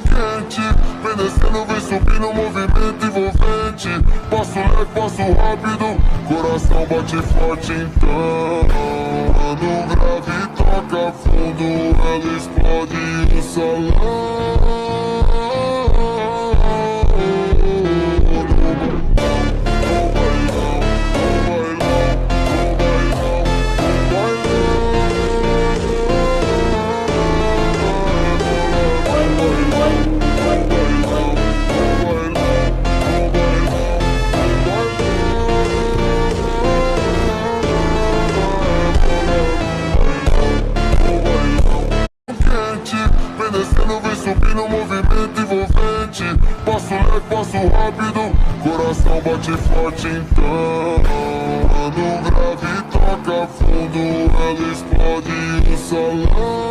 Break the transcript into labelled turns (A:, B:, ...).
A: quente, vem descendo, vem subindo, movimento envolvente. Passo leve, passo rápido, coração bate forte então. No grave toca fundo, ela explode o salão. Vem descendo, vem subindo, movimento envolvente. Passo leve, passo rápido, coração bate forte então. No grave toca fundo, ela explode o salão.